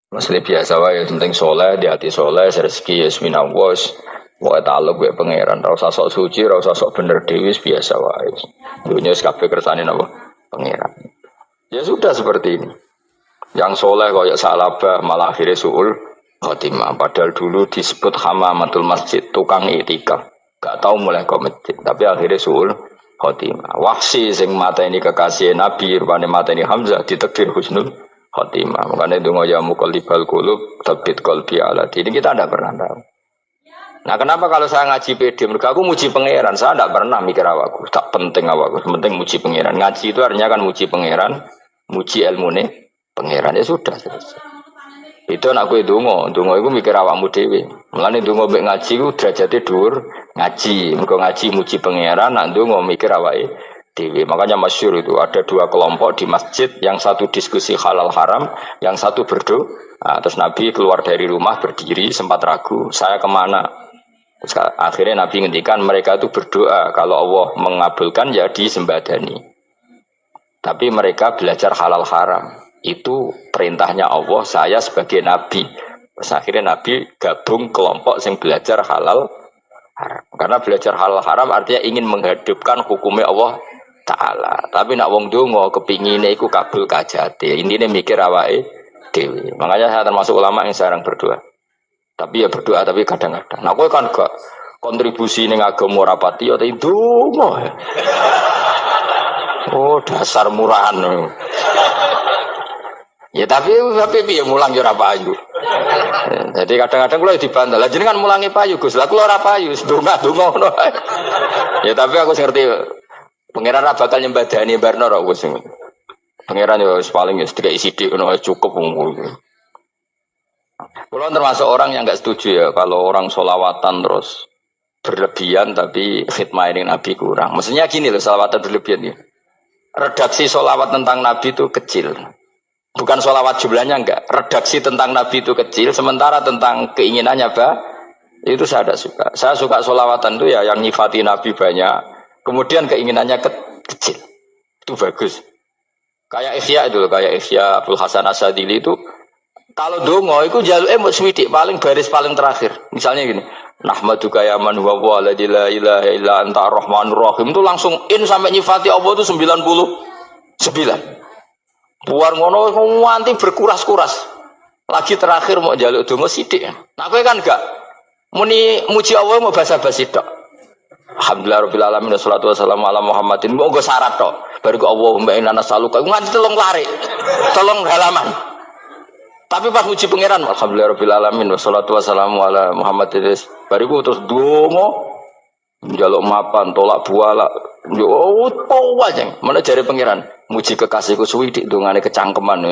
Masalah biasa wae, yang penting soleh, di hati soleh, rezeki yasmina was, wae taluk wae pangeran, rasa sok suci, rasa sok bener dewis biasa wae. Dunia kabeh kersane napa? Pangeran. Ya sudah seperti ini. Yang soleh koyok salabah malah akhirnya suul khotimah. Padahal dulu disebut hamamatul masjid, tukang itikaf. Gak tahu mulai ke masjid, tapi akhirnya suul khotimah. Wahsi sing mata ini kekasih Nabi, rupanya mata ini Hamzah ditakdir husnul khotimah. Makanya itu ya muqallibal qulub tsabbit qalbi ala ini kita tidak pernah tahu. Nah kenapa kalau saya ngaji PD, mereka aku muji pangeran, saya tidak pernah mikir awakku, tak penting awakku, penting muji pangeran. Ngaji itu artinya kan muji pangeran, muji ilmu nih pangeran, ya sudah selesai. Itu anakku itu dongo itu mikir awakmu dewi. Mulane dongo mbek ngaji ku derajate dhuwur ngaji, mergo ngaji muji pangeran, nak dongo mikir awake dewi. Makanya masyhur itu ada dua kelompok di masjid, yang satu diskusi halal haram, yang satu berdoa. Nah, terus Nabi keluar dari rumah berdiri sempat ragu, saya kemana? Terus akhirnya Nabi ngendikan mereka itu berdoa kalau Allah mengabulkan ya disembadani. Tapi mereka belajar halal haram. Itu perintahnya Allah, saya sebagai Nabi. Terus akhirnya Nabi gabung kelompok yang belajar halal haram. Karena belajar halal haram artinya ingin menghidupkan hukumnya Allah Ta'ala. Tapi nak wong dongo kepinginnya iku kabul kajati. Intinya mikir awake dewi. Makanya saya termasuk ulama yang jarang berdoa. Tapi ya berdoa tapi kadang-kadang. Nah, kowe kan gak kontribusi ning agama rapati ya itu dongo. Oh, dasar murahan. Ya tapi piye mulang ya ora payu. Jadi kadang-kadang kula dibantah. Lah jenengan mulangi payu Gus. Lah kula ora payu, donga-donga ngono. Ya tapi aku ngerti pangeran ora bakal nyembadani barno kok Gus. Pangeran ya paling ya sedikit sithik ngono cukup ngono. Kula termasuk orang yang enggak setuju ya kalau orang sholawatan terus berlebihan tapi khidmah ini Nabi kurang. Maksudnya gini loh, sholawatan berlebihan ya. Redaksi sholawat tentang Nabi itu kecil. Bukan sholawat jumlahnya enggak. Redaksi tentang Nabi itu kecil, sementara tentang keinginannya itu saya tidak suka. Saya suka sholawatan itu ya yang nyifati Nabi banyak, kemudian keinginannya kecil. Itu bagus. Kayak Ihya itu, kayak Ihya Abdul Hasan Asadili itu, kalau dongo itu jaluk swidik paling baris paling terakhir. Misalnya gini, nahmaduka ya man huwa la ilaha illa anta arrahmanur rahim, itu langsung in sampai nyifati Allah itu 99. Buar ngono nganti berkuras-kuras. Lagi terakhir mau jaluk dongo sithik. Nah kowe kan enggak muni muji Allah mau basa-basi tok. Alhamdulillah rabbil alamin wassalatu wassalamu ala Muhammadin. Mau nggo syarat tok. Baru ke Allahumma inna nas'aluka nganti telung lari. Telung halaman. Tapi pas muji pangeran alhamdulillah rabbil alamin wassalatu wassalamu ala Muhammadin. Bariku terus dongo njaluk mapan tolak buala. Yo opo wae. Mana jare pangeran? Muji kekasihku suwidik dongane kecangkeman.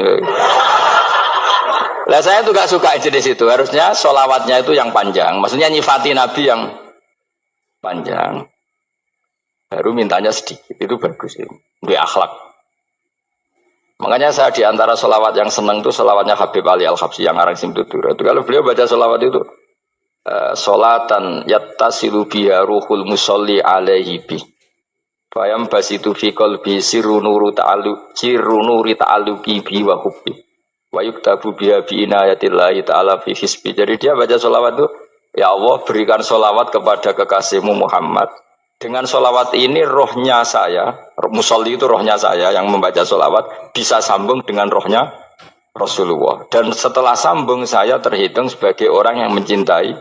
Lah saya tuh gak suka jenis itu. Harusnya sholawatnya itu yang panjang. Maksudnya nyifati Nabi yang panjang. Baru mintanya sedikit. Itu bagus itu. Dia akhlak. Makanya saya diantara sholawat yang senang itu sholawatnya Habib Ali Al-Habsyi yang arang Simtutur. Itu kalau beliau baca sholawat itu sholatan yattasilu biha ruhul musolli alaihi bih. Bayam basitu fi qalbi sirru nuri ta'alluqi bi wa hubbi wa yuktabu biha bi inayatillahi ta'ala fi hisbi. Jadi dia baca sholawat itu, ya Allah berikan sholawat kepada kekasihmu Muhammad. Dengan sholawat ini rohnya saya, musolli itu rohnya saya yang membaca sholawat bisa sambung dengan rohnya Rasulullah. Dan setelah sambung saya terhitung sebagai orang yang mencintai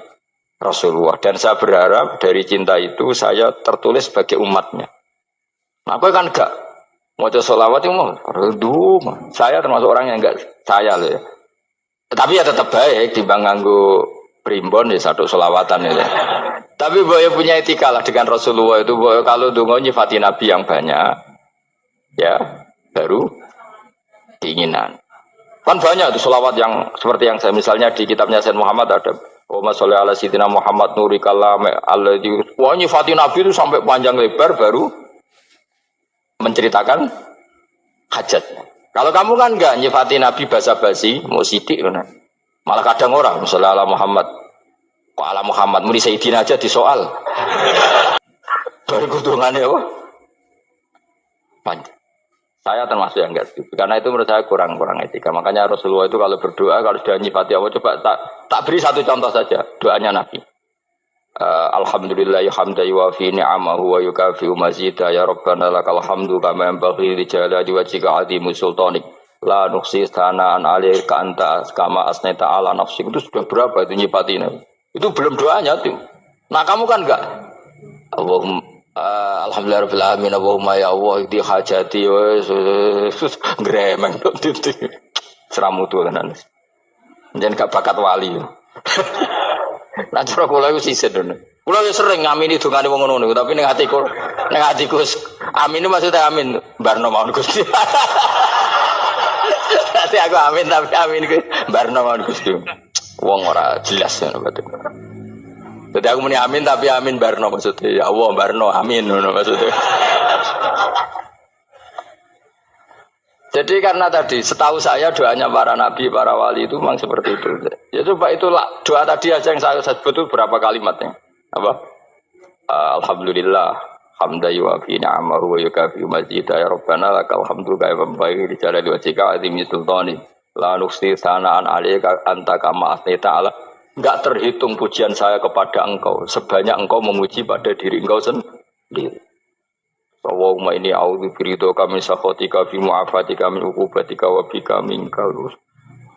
Rasulullah. Dan saya berharap dari cinta itu saya tertulis sebagai umatnya. Nah, aku kan enggak mau sholawat itu mau saya termasuk orang yang enggak saya loh ya. Tapi ya tetap baik dibanding nganggo primbon ya satu sholawatan ya. Tapi boleh punya etika lah dengan Rasulullah itu. Boleh kalau dongo nyifati Nabi yang banyak ya baru keinginan. Kan banyak tuh sholawat yang seperti yang saya misalnya di kitabnya Sayyid Muhammad ada Allahumma sholli ala sayyidina Muhammad nuri kalam alladzi wa nyifati Nabi itu sampai panjang lebar baru menceritakan hajatnya. Kalau kamu kan enggak nyifati Nabi basa-basi, mau sidik kan. Malah kadang orang misalnya ala Muhammad. Kok ala Muhammad muni Sayyidina aja disoal. Baru kudungannya apa? Panjang. Saya termasuk yang enggak setuju. Karena itu menurut saya kurang etika. Makanya Rasulullah itu kalau berdoa, kalau sudah nyifati Allah, coba tak beri satu contoh saja. Doanya Nabi. Alhamdulillah hamdan yuwafi ni'amahu wa yukafi'u mazidah ya Rabbana lakal hamdu kama yanbaghi li jalali wajhika 'azimi sultanik la nuhsi thana'an 'alaika anta kama asnaita 'ala nafsik. Itu sudah berapa itu nyifatinya? Itu belum doanya tuh. Nah, kamu kan enggak Allahumma alhamdulillah rabbil alamin Allahumma ya Allah di hajati wes gremeng itu seramutu tenan. Jangan gak bakat wali. Nah, cara kula iku sisen ngono. Kula yo sering ngamini dongane wong ngono, tapi ning atiku amin maksudnya amin barno mawon Gusti. Nanti aku amin tapi amin ku barno mawon Gusti. Wong ora jelas ngono berarti. Jadi aku muni amin tapi amin barno maksudnya. Ya Allah barno amin ngono maksudnya. Jadi karena tadi setahu saya doanya para nabi, para wali itu memang seperti itu. Ya coba itulah doa tadi aja yang saya sebut itu berapa kalimatnya? Apa? Alhamdulillah hamdan yuwafi ni'amahu wa yukafi mazidah ya Rabbana lakal hamdu kama yanbaghi li jalali wajhika 'azimi sultani la nuhsi thana'an 'alaika anta kama asnaita 'ala. Enggak terhitung pujian saya kepada engkau sebanyak engkau memuji pada diri engkau sendiri. Allahumma inni a'udzu biridhoka min sakhatika fi mu'afatika min uqubatika wa bika minkal.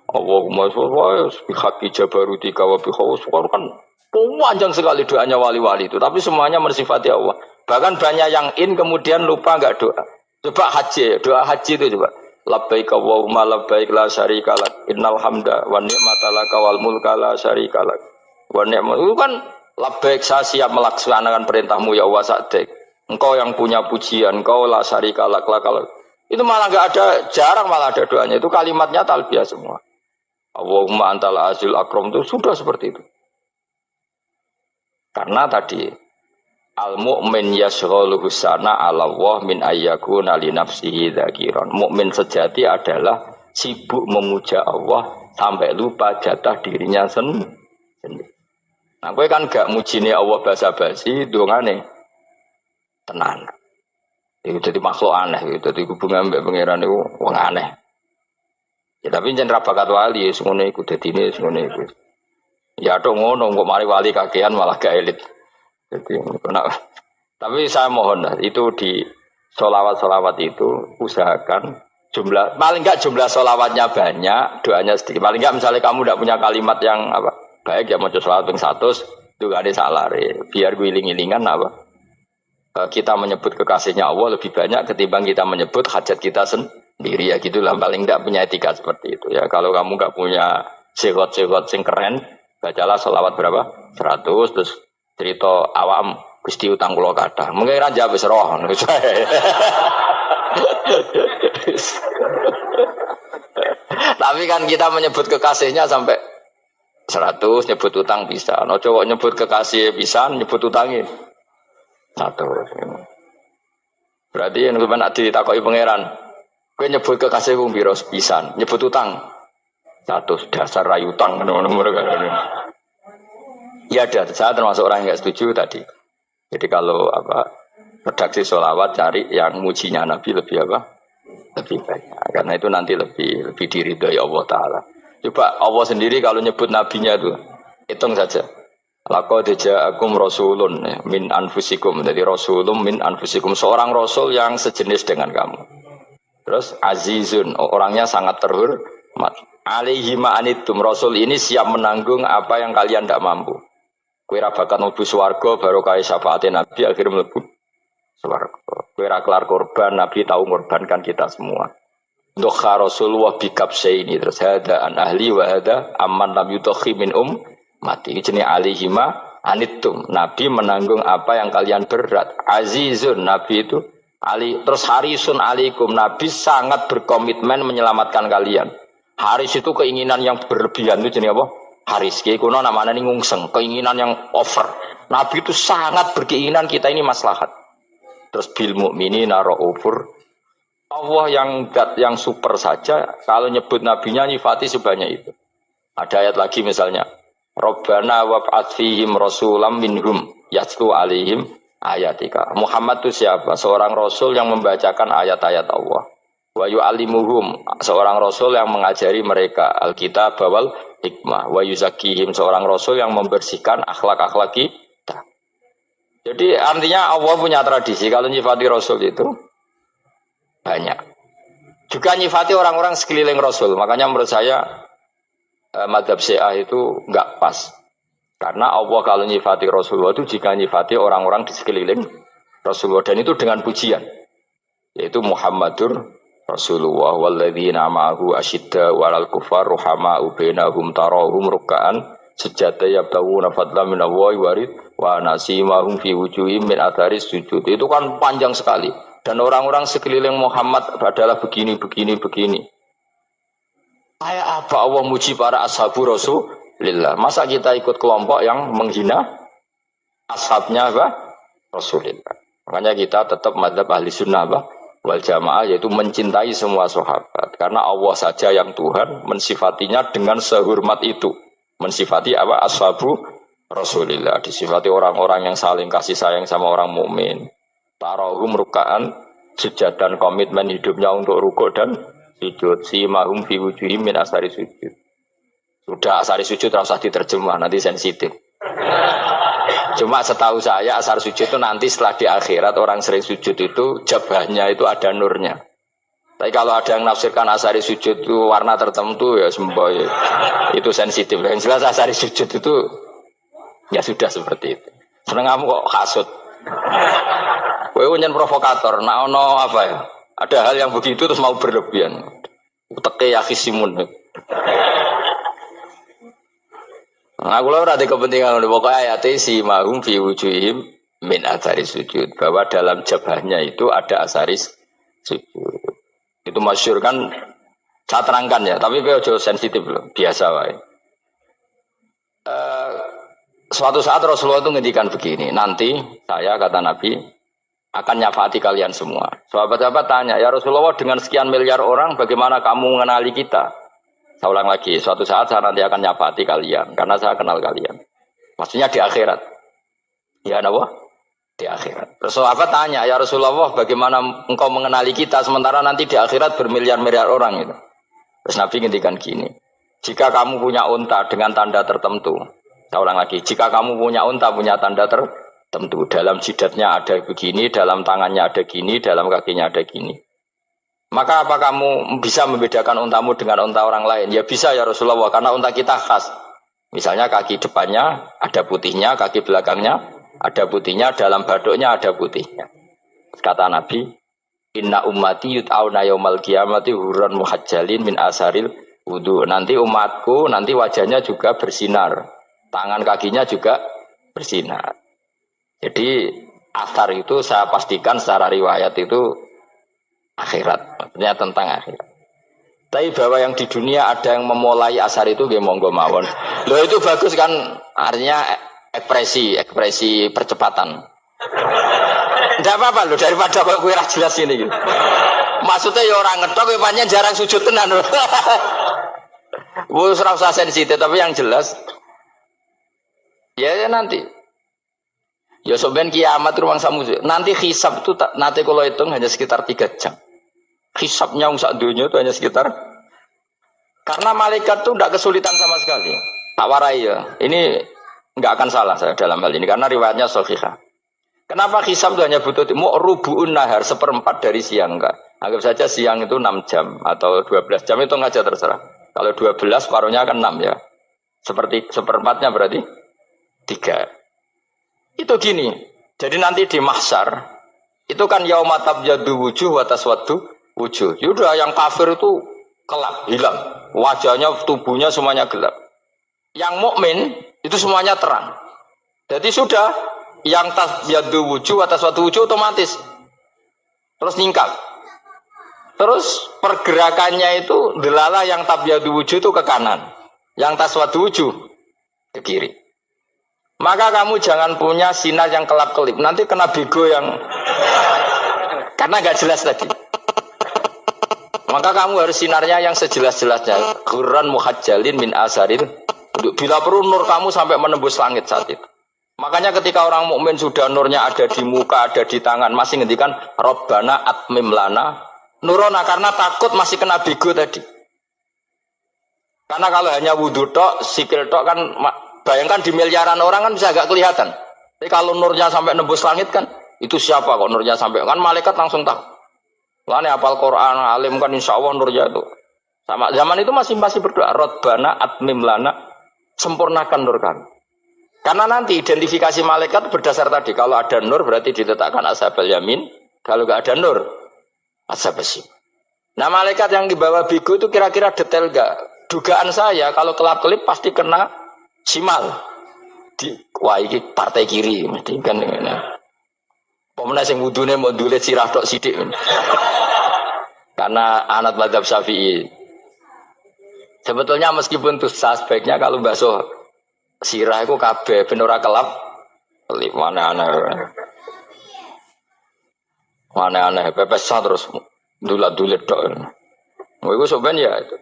Allahumma sholli bi haqqi jabarutika wa bi khawfika kan panjang sekali doanya wali-wali itu, tapi semuanya mensifati Allah. Bahkan banyak yang kemudian lupa enggak doa. Coba haji, doa haji itu coba. Labbaik Allahumma labbaik la syarika lak innal hamda wan ni'mata laka wal mulka la syarika lak. Wa ni'mat itu kan labbaik saya siap melaksanakan perintahmu ya Allah sa'dik. Engkau yang punya pujian, engkau la syarika lak. Itu malah enggak ada, jarang malah ada doanya. Itu kalimatnya talbiyah semua. Allahumma antal azil akram itu sudah seperti itu. Karena tadi al-mu'min yashghaluhu sana 'ala Allah min ayyakuna li nafsihi dzakiran. Mukmin sejati adalah sibuk memuja Allah sampai lupa jatah dirinya sendiri. Nah, kowe kan gak mujine Allah basa-basi, dongane tenan. Itu jadi makhluk aneh, itu jadi hubungan mbek pangeran itu wong aneh. Ya tapi jan ra bakat wali ngono iku dadine ngono iku. Ya tok ngono kok mari wali kakean malah gak elit. Jadi tapi saya mohon itu di sholawat itu usahakan jumlah paling enggak jumlah sholawatnya banyak, doanya sedikit. Paling enggak misalnya kamu tidak punya kalimat yang apa baik ya mau sholawat ping 100 itu gak ada salah biar guling-gilingan apa. Kita menyebut kekasihnya Allah lebih banyak ketimbang kita menyebut hajat kita sendiri ya gitulah, paling tidak punya etika seperti itu ya. Kalau kamu nggak punya segot-segot sing keren, bacalah sholawat berapa 100 terus cerita awam Gusti utang kula kathah mengke ra jawab wis roh. Tapi kan kita menyebut kekasihnya sampai 100, nyebut utang bisa. No cowok nyebut kekasih bisa, nyebut utangnya 100. Berarti yang gue nak ditakoki pangeran, gue nyebut kekasihku biro pisan, nyebut utang 100 dasar rayu utang nomor ya ada. Saya termasuk orang yang nggak setuju tadi. Jadi kalau apa redaksi sholawat cari yang mujinya Nabi lebih apa lebih banyak, karena itu nanti lebih diridhoi Allah Taala. Coba Allah sendiri kalau nyebut nabinya itu hitung saja. Laqad ja'akum rasulun min anfusikum. Jadi rasulun min anfusikum, seorang rasul yang sejenis dengan kamu. Terus azizun, orangnya sangat terhormat. Alaihi ma'anitum, rasul ini siap menanggung apa yang kalian tidak mampu. Kowe ra bakat mlebu swarga baru kaya syafaate Nabi akhir mlebu swarga. Kowe ra kelar korban, Nabi tahu mengorbankan kita semua. Dokha Rasulullah bikabsaini, terus hada an ahli wa hada amman lam yudakhi min mati. Jenis alihima anitum, Nabi menanggung apa yang kalian berat. Azizun, Nabi itu ali, terus harisun alikum, Nabi sangat berkomitmen menyelamatkan kalian. Haris itu keinginan yang berlebihan, itu jenis apa? Haris, kuno namanya ini ngungseng, keinginan yang over. Nabi itu sangat berkeinginan kita ini maslahat. Terus bil mu'minina ra'ufur, Allah yang super saja kalau nyebut nabinya nyifati sebanyak itu. Ada ayat lagi misalnya, Rabbana wab'ats fihim rasulam minhum yatlu alaihim ayatika. Muhammad itu siapa? Seorang rasul yang membacakan ayat-ayat Allah. Wa yu'allimuhum, seorang rasul yang mengajari mereka alkitab wal hikmah. Wa yuzakkihim, seorang rasul yang membersihkan akhlak-akhlak kita. Jadi artinya Allah punya tradisi kalau nyifati rasul itu banyak. Juga nyifati orang-orang sekeliling rasul. Makanya menurut saya mazhab Syiah itu enggak pas. Karena Allah kalau nyifati Rasulullah itu jika nyifati orang-orang di sekeliling Rasulullah, dan itu dengan pujian, yaitu Muhammadur Rasulullah walladzina ma'ahu asyidda walal kufar ruhama'u bainahum tarahum ruk'an sujada yabtaguna fadlan minallahi warid wa nasimahum fi wujuhim min atharis sujud. Itu kan panjang sekali, dan orang-orang sekeliling Muhammad adalah begini. Kayak apa Allah muji para ashabu Rasulillah? Masa kita ikut kelompok yang menghina ashabnya Rasulillah? Makanya kita tetap madzhab ahli sunnah wal jamaah, yaitu mencintai semua sahabat. Karena Allah saja yang Tuhan mensifatinya dengan sehormat itu. Mensifati ashabu Rasulillah. Disifati orang-orang yang saling kasih sayang sama orang mukmin. Tarahum ruk'an, sujud dan komitmen hidupnya untuk rukuk dan sujud. Simahum fi wujuhim min asari sujud. Sudah asari sujud harus diterjemah, nanti sensitif. Cuma setahu saya asar sujud itu nanti setelah di akhirat orang sering sujud itu jabahnya itu ada nurnya. Tapi kalau ada yang nafsirkan asari sujud itu warna tertentu ya semboy. Itu sensitif. Yang jelas asari sujud itu ya sudah seperti itu. Seneng kamu kok hasut. Kowe nyen provokator, nak ono apa ya? Ada hal yang begitu terus mau berlebihan. Uteke ya khisimun. Nah, kalau ada kepentingan pokoknya ayat si mahum fi wujuhim min athari sujud, bahwa dalam jabahnya itu ada asaris sujud. Itu masyhur kan, saya terangkan ya, tapi jauh sensitif loh, biasa wae. Suatu saat Rasulullah itu ngendikan begini, nanti saya kata Nabi akan nyafaati kalian semua. Sahabat-sahabat tanya, ya Rasulullah dengan sekian miliar orang bagaimana kamu mengenali kita? Saya ulang lagi, suatu saat saya nanti akan nyafaati kalian karena saya kenal kalian. Maksudnya di akhirat. Ya Allah, di akhirat. Terus sahabat tanya, ya Rasulullah bagaimana engkau mengenali kita sementara nanti di akhirat bermiliar-miliar orang itu. Terus Nabi ngendikan gini, jika kamu punya unta dengan tanda tertentu, saya ulang lagi, jika kamu punya unta punya tanda tertentu, dalam jidatnya ada begini, dalam tangannya ada gini, dalam kakinya ada gini. Maka apa kamu bisa membedakan untamu dengan unta orang lain? Ya bisa ya Rasulullah, karena unta kita khas. Misalnya kaki depannya ada putihnya, kaki belakangnya ada putihnya, dalam baduknya ada putihnya. Kata Nabi, inna ummati yut'auna yaumal qiyamati hurran muhajjalin min asaril wudu. Nanti umatku, nanti wajahnya juga bersinar. Tangan kakinya juga bersinar. Jadi asar itu saya pastikan secara riwayat itu akhirat, maksudnya tentang akhirat. Tapi bahwa yang di dunia ada yang memulai asar itu nggih monggo mawon. Loh itu bagus kan, artinya ekspresi percepatan. Enggak apa-apa loh, daripada kok kowe ra jelas ini gitu. Maksudnya ya orang ngetok kowe pancen jarang sujud tenan. Wis ora usah sensitif, tapi yang jelas ya nanti. Ya soben kiamat ruang samu. Nanti hisab itu nanti kalau hitung hanya sekitar 3 jam. Hisabnya sak dunia itu hanya sekitar, karena malaikat itu tidak kesulitan sama sekali. Tak warai ya. Ini nggak akan salah saya dalam hal ini karena riwayatnya sahihah. Kenapa hisab itu hanya butuh rubu'un nahar, 1/4 dari siang enggak? Anggap saja siang itu 6 jam atau 12 jam itu aja terserah. Kalau 12 paruhnya akan 6 ya. Seperti 1/4-nya berarti 3. Itu gini. Jadi nanti di mahsyar itu kan yauma tabyaddu wujuh wa taswaddu wujuh. Yaudah yang kafir itu kelap, hilang. Wajahnya, tubuhnya semuanya gelap. Yang mukmin itu semuanya terang. Jadi sudah yang tabyaddu wujuh wa taswaddu wujuh otomatis terus nyingkap. Terus pergerakannya itu delala yang tabyaddu wujuh itu ke kanan, yang taswaddu wujuh ke kiri. Maka kamu jangan punya sinar yang kelap-kelip. Nanti kena bego yang karena nggak jelas tadi. Maka kamu harus sinarnya yang sejelas-jelasnya. Hurran muhajjalin min asaril. Bila perlu nur kamu sampai menembus langit saat itu. Makanya ketika orang mukmin sudah nurnya ada di muka, ada di tangan, masih ngendikan Rabbana atmim lana Nurona karena takut masih kena bigo tadi. Karena kalau hanya wudhu tok, sikil tok kan, bayangkan di miliaran orang kan bisa agak kelihatan. Tapi kalau nurnya sampai nembus langit kan, itu siapa kok nurnya sampai, kan malaikat langsung tahu. Wah ini hafal Quran, alim kan insya Allah nurnya itu. Sama zaman itu masih berdoa, Rabbana atmim lana, sempurnakan nur kami. Karena nanti identifikasi malaikat berdasar tadi, kalau ada nur berarti diletakkan ashabal yamin, kalau nggak ada nur, ashabal shimal. Nah malaikat yang dibawa bigo itu kira-kira detail gak? Dugaan saya kalau kelap-kelip pasti kena simal. Wah ini partai kiri mesti kan. Pemenang yang wudune mau dulet sirah tok sidik. Karena anak mazhab Syafi'i. Sebetulnya meskipun itu sah, sebaiknya kalau basuh sirah itu kabeh ben ora kelap. Mana aneh pepesan terus dulat-dulet tok. Mau iku sebenarnya ya itu.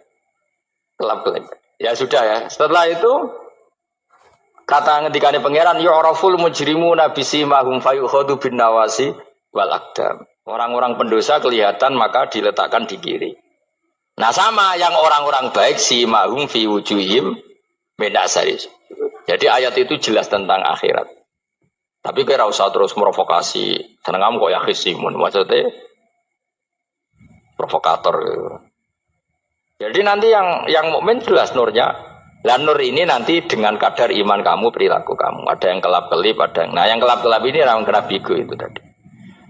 Kelap-kelip. Ya sudah ya. Setelah itu kata ngendikane pangeran yu'raful mujrimuna bisimahum fayukhadu bin nawasi wal aqdam. Orang-orang pendosa kelihatan maka diletakkan di kiri. Nah sama yang orang-orang baik simahum fi wujuhim min asari. Jadi ayat itu jelas tentang akhirat. Tapi kira usah terus provokasi. Seneng kamu kok ya khisimun. Maksudnya provokator gitu. Jadi nanti yang mukmin jelas nurnya. Lah nur ini nanti dengan kadar iman kamu, perilaku kamu. Ada yang kelap-kelip, ada yang. Nah yang kelap-kelip ini yang kena bigo itu tadi.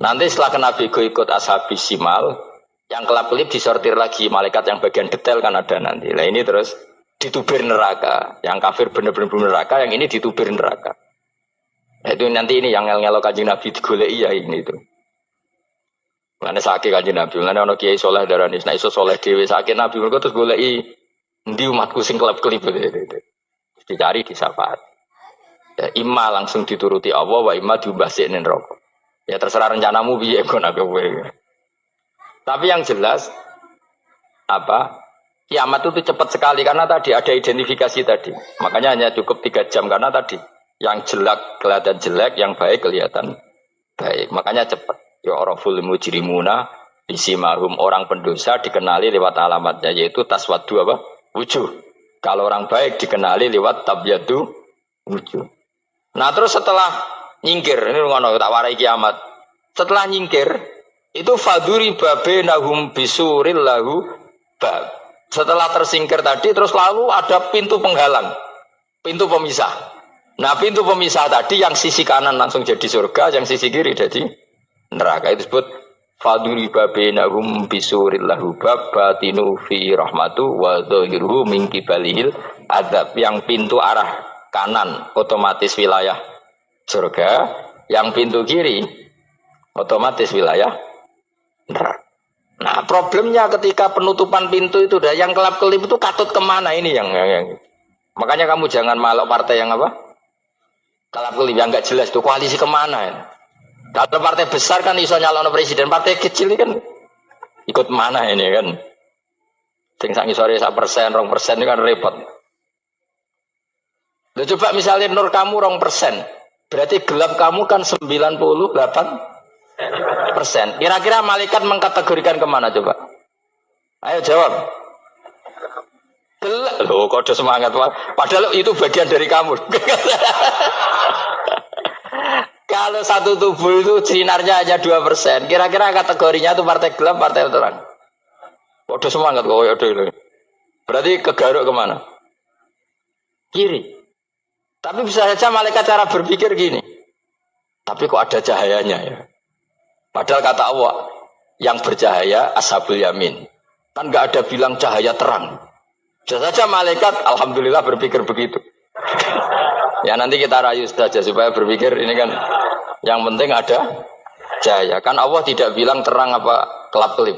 Nanti setelah kena bigo ikut ashabis simal, yang kelap-kelip disortir lagi malaikat yang bagian detail kan ada nanti. Nah ini terus ditubir neraka. Yang kafir benar-benar neraka, yang ini ditubir neraka. Nah, itu nanti ini yang ngel-ngelok Kanjeng Nabi digoleki ya ini itu. Mana sakit Kanjeng Nabi, mana ono kiai soleh darani, nah iso soleh dewi sakit Nabi mereka terus goleki ndi umatku sing kelip-kelip itu. Dicari di syafaat. Ya, imma langsung dituruti Allah, wa imma diumbasik ning neraka. Ya terserah rencanamu piye kon aku kowe. Tapi yang jelas apa? Kiamat itu cepat sekali karena tadi ada identifikasi tadi. Makanya hanya cukup 3 jam karena tadi yang jelek kelihatan jelek, yang baik kelihatan baik. Makanya cepat. Ya oraful mujrimuna bisimahum, orang pendosa dikenali lewat alamatnya yaitu taswadu apa? Wujuh. Kalau orang baik dikenali lewat tabyadu wujuh. Nah terus setelah nyingkir, ini ngono tak warai kiamat. Setelah nyingkir itu faduri babenahum bisuril lahu bab. Setelah tersingkir tadi terus lalu ada pintu penghalang, pintu pemisah. Nah pintu pemisah tadi yang sisi kanan langsung jadi surga, yang sisi kiri jadi neraka. Itu disebut faduri babenahum bisuril lahu bab batinu fi rahmatu wa dhahiruhu min qibalihil adzab. Yang pintu arah kanan otomatis wilayah surga, yang pintu kiri otomatis wilayah neraka. Nah problemnya ketika penutupan pintu itu dah yang kelap-kelip itu katut kemana ini yang makanya kamu jangan malok partai yang apa kelap-kelip yang nggak jelas itu koalisi kemana ya. Kalau partai besar kan iso nyalon presiden, partai kecil ini kan ikut mana ini kan sing sak ngisore 1%, 2% ini kan repot. Loh, coba misalnya nur kamu 2%, berarti gelap kamu kan 98%. Kira-kira malaikat mengkategorikan kemana coba? Ayo jawab. Gelap. Loh, kode semangat. Padahal itu bagian dari kamu. Kalau satu tubuh itu sinarnya hanya 2%. Kira-kira kategorinya itu partai gelap, partai terang. Kode semangat kok ya dulu. Berarti kegaruk kemana? Kiri. Tapi bisa saja malaikat cara berpikir gini. Tapi kok ada cahayanya ya? Padahal kata Allah, yang bercahaya ashabul yamin. Kan nggak ada bilang cahaya terang. Bisa saja malaikat, alhamdulillah berpikir begitu. Ya nanti kita rayu saja supaya berpikir ini kan, yang penting ada cahaya. Kan Allah tidak bilang terang apa kelap-kelip.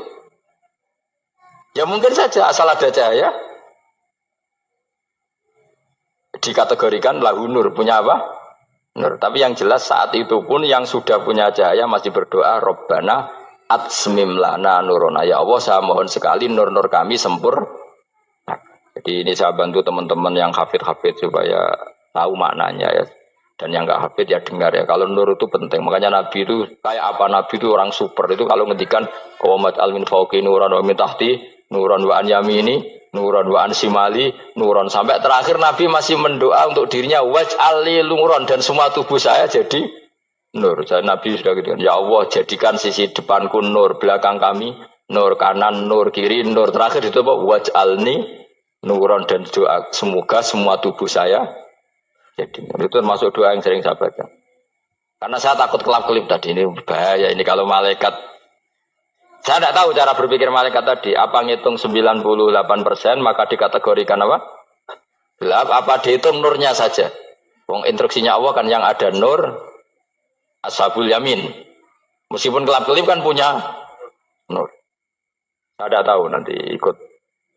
Ya mungkin saja asal ada cahaya, dikategorikan lahu nur, punya apa? Nur. Tapi yang jelas saat itu pun yang sudah punya cahaya masih berdoa Rabbana atsmim lana nurona. Ya Allah saya mohon sekali nur-nur kami sempurna. Jadi ini saya bantu teman-teman yang hafid-hafid supaya tahu maknanya ya. Dan yang nggak hafid ya dengar ya. Kalau nur itu penting. Makanya Nabi itu kayak apa? Nabi itu orang super. Itu kalau ngendikan qawamat al min fauqi nuran wa min tahti nuran wa an yamini nuran wa an simali nuran, sampai terakhir Nabi masih mendoa untuk dirinya waj'al li nuran, dan semua tubuh saya jadi nur. Jadi Nabi sudah gitu. Ya Allah, jadikan sisi depanku nur, belakang kami nur, kanan nur, kiri nur. Terakhir itu apa? Waj'alni nuran, dan doa semoga semua tubuh saya jadi nur. Itu termasuk doa yang sering saya baca. Karena saya takut kelap-kelip tadi, ini bahaya ini kalau malaikat. Saya tidak tahu cara berpikir malaikat tadi. Apa ngitung 98% maka dikategorikan apa? Gelap. Apa dihitung nurnya saja? Wong instruksinya Allah kan yang ada nur ashabul yamin. Meskipun kelap-kelip kan punya nur. Saya tidak tahu nanti ikut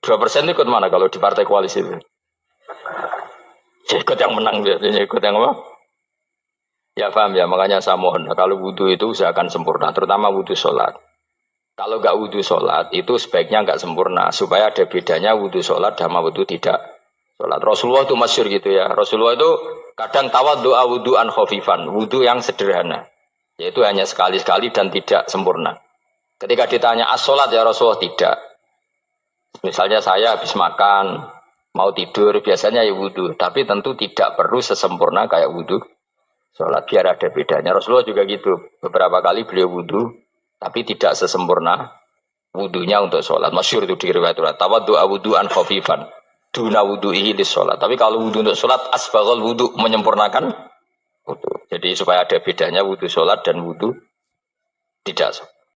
2% ikut mana kalau di partai koalisi itu. Ikut yang menang biasanya, ikut yang apa? Ya paham ya, makanya saya mohon. Kalau wudhu itu usahakan sempurna, terutama wudhu sholat. Kalau nggak wudhu sholat itu sebaiknya nggak sempurna, supaya ada bedanya wudhu sholat sama wudhu tidak sholat. Rasulullah itu masyhur gitu ya. Rasulullah itu kadang tawaddu'a wudhu'an khafifan, wudhu yang sederhana, yaitu hanya sekali-sekali dan tidak sempurna. Ketika ditanya as-sholat ya Rasulullah, tidak. Misalnya saya habis makan, mau tidur, biasanya ya wudhu, tapi tentu tidak perlu sesempurna kayak wudhu sholat, biar ada bedanya. Rasulullah juga gitu, beberapa kali beliau wudhu tapi tidak sesempurna wudunya untuk sholat. Masyhur itu di riwayat tawaddu'a wudhu'an khafifan duna wudhu'ihi lis sholat. Tapi kalau wudhu untuk sholat asbaghal wudhu, menyempurnakan wudhu. Jadi supaya ada bedanya wudhu sholat dan wudhu tidak sholat.